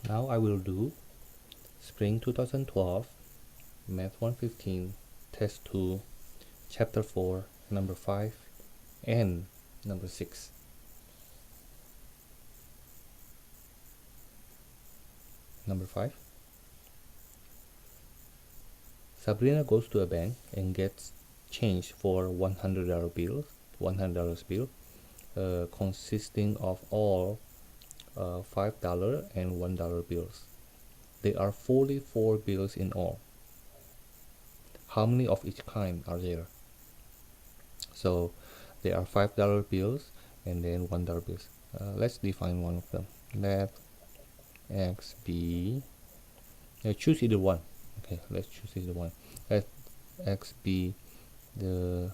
Now I will do Spring 2012 Math 115 Test 2 Chapter 4 number 5 and number 6. Number 5. Sabrina goes to a bank and gets change for $100 bill consisting of all $5 and $1 bills. There are 44 bills in all. How many of each kind are there? So there are $5 bills and then $1 bills. Let's define one of them. Let x be, choose either one. Okay, let's choose either one. Let x be the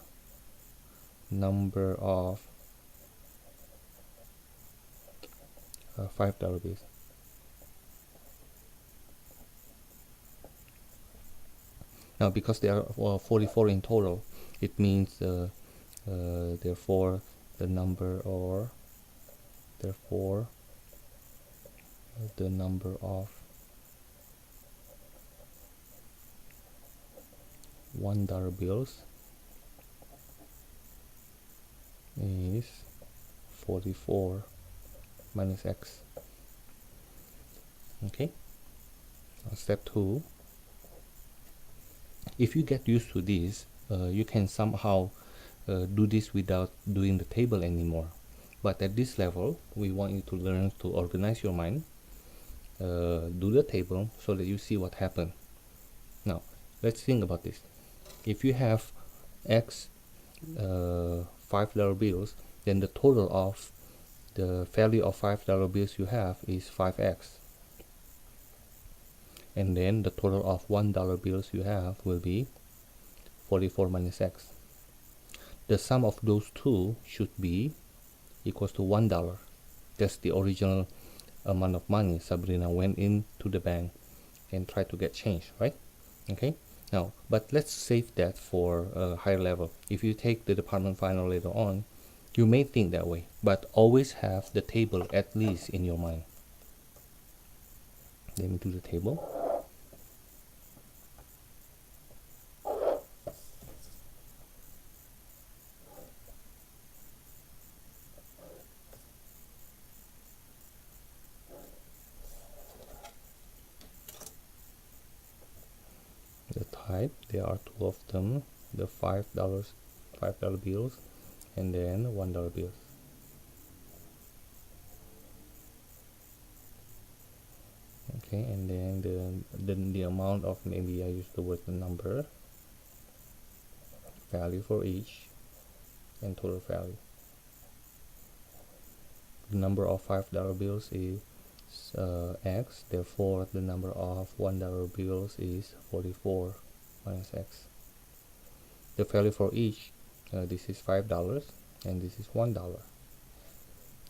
number of $5 bills. Now, because there are 44 in total, it means therefore the number of $1 bills is 44 minus x. Okay. Step 2. If you get used to this, you can somehow do this without doing the table anymore. But at this level, we want you to learn to organize your mind, do the table so that you see what happened. Now, let's think about this. If you have x $5 bills, then the total of the value of $5 bills you have is 5x. And then the total of $1 bills you have will be 44 minus x. The sum of those two should be equals to $1. That's the original amount of money Sabrina went into the bank and tried to get change, right? Okay. Now, but let's save that for a higher level. If you take the department final later on, you may think that way, but always have the table at least in your mind. Let me do the table. The type, there are two of them, the $5 bills and then $1 bills. Okay, and then the amount of, maybe I use the word the number, value for each, and total value. The number of $5 bills is x, therefore the number of $1 bills is 44 minus x. The value for each, this is $5 and this is $1.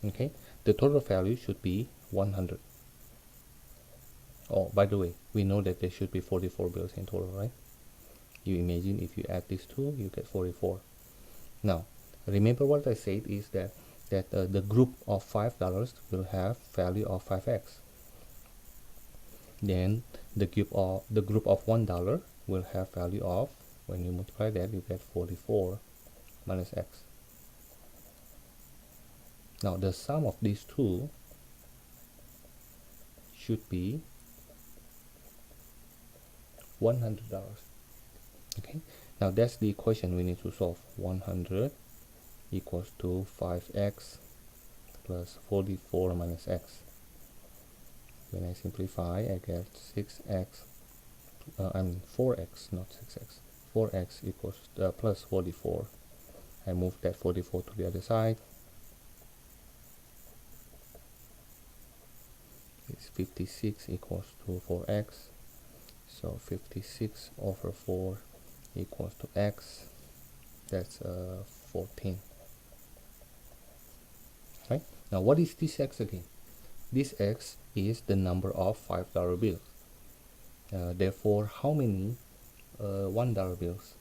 Okay, the total value should be 100. Oh, by the way, we know that there should be 44 bills in total, right? You imagine if you add these two, you get 44. Now, remember what I said is that the group of $5 will have value of 5x. Then the group of $1 will have value of, when you multiply that, you get 44 minus x. Now the sum of these two should be $100. Okay, now that's the equation we need to solve. 100 equals to 5x plus 44 minus x. When I simplify, I get 6x, 4x, not 6x. 4x equals plus 44. I move that 44 to the other side. It's 56 equals to 4x. So 56 over 4 equals to x. That's 14. Right? Now what is this x again? This x is the number of $5 bills. Therefore, how many $1 bills?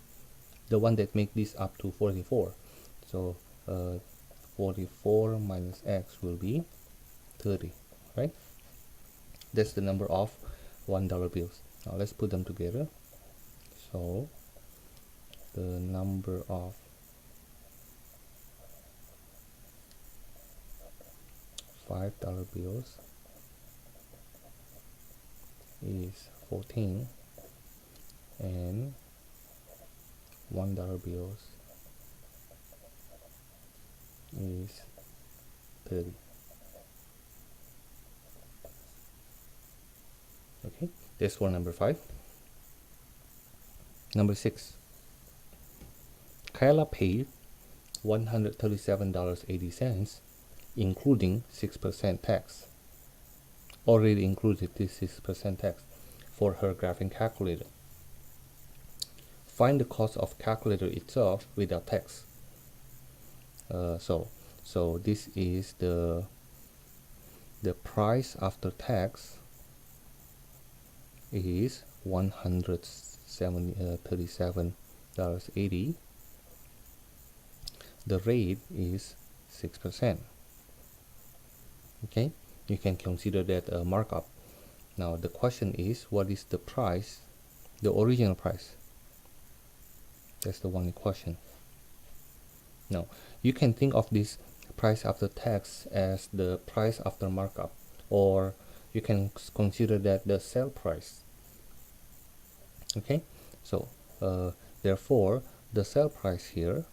The one that make this up to 44. So 44 minus x will be 30, right? That's the number of $1 bills. Now let's put them together. So the number of $5 bills is 14 and $1 bills is 30. Okay, that's for number 5. Number 6, Kyla paid $137.80 including 6% tax. Already included this 6% tax for her graphing calculator. Find the cost of calculator itself without tax. So this is the price after tax is $137.80. The rate is 6%. Okay, you can consider that a markup. Now the question is, what is the price, the original price? That's the one question. Now you can think of this price after tax as the price after markup, or you can consider that the sale price. Okay, so therefore the sale price here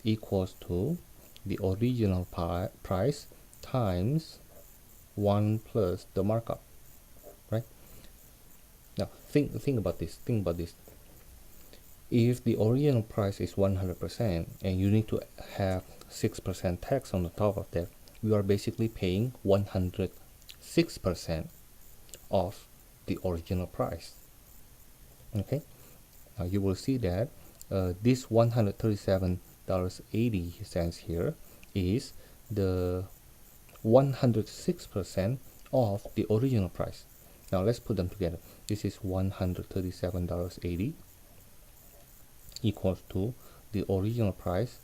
equals to the original price times 1 plus the markup, right? Now think about this. If the original price is 100% and you need to have 6% tax on the top of that, you are basically paying 106% of the original price. Okay, now you will see that this $137.80 here is the 106% of the original price. Now let's put them together. This is $137.80 equals to the original price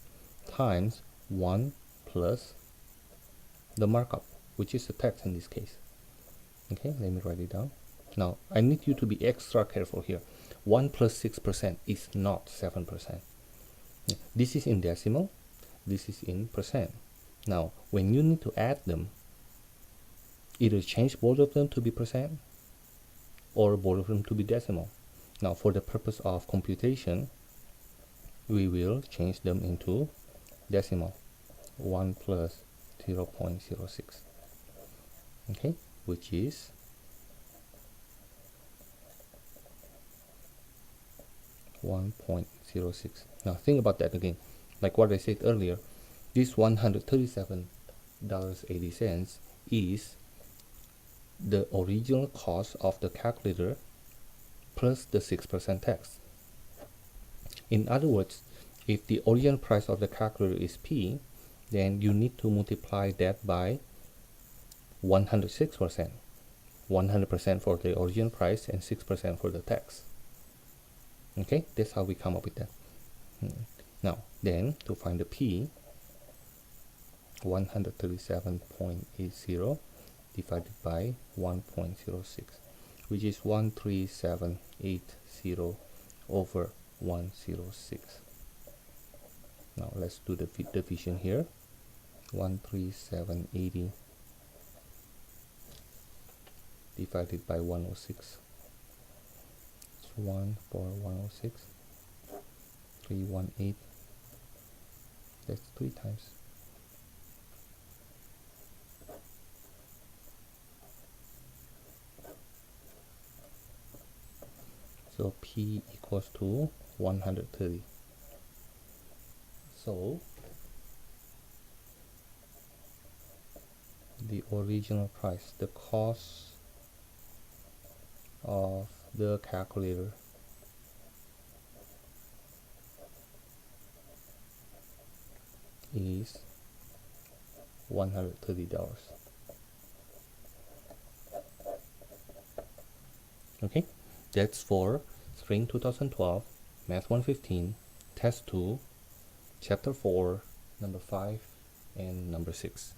times 1 plus the markup, which is the tax in this case. Okay, let me write it down. Now I need you to be extra careful here. 1 plus 6% is not 7%. This is in decimal, this is in percent. Now when you need to add them, either change both of them to be percent or both of them to be decimal. Now for the purpose of computation, we will change them into decimal. 1 plus 0.06, okay, which is 1.06. Now think about that again. Like what I said earlier, this $137.80 is the original cost of the calculator plus the 6% tax. In other words, if the original price of the calculator is P, then you need to multiply that by 106%. 100% for the original price and 6% for the tax. Okay, that's how we come up with that. Now then, to find the P, 137.80 divided by 1.06, which is 13780 over 106. Now let's do the division here. 13780 divided by 106. It's 1 for 106. 318. That's 3 times. So P equals to 130. So the original price, the cost of the calculator is $130. Okay, that's for Spring 2012 Math 115 Test 2 Chapter 4 number 5 and number 6.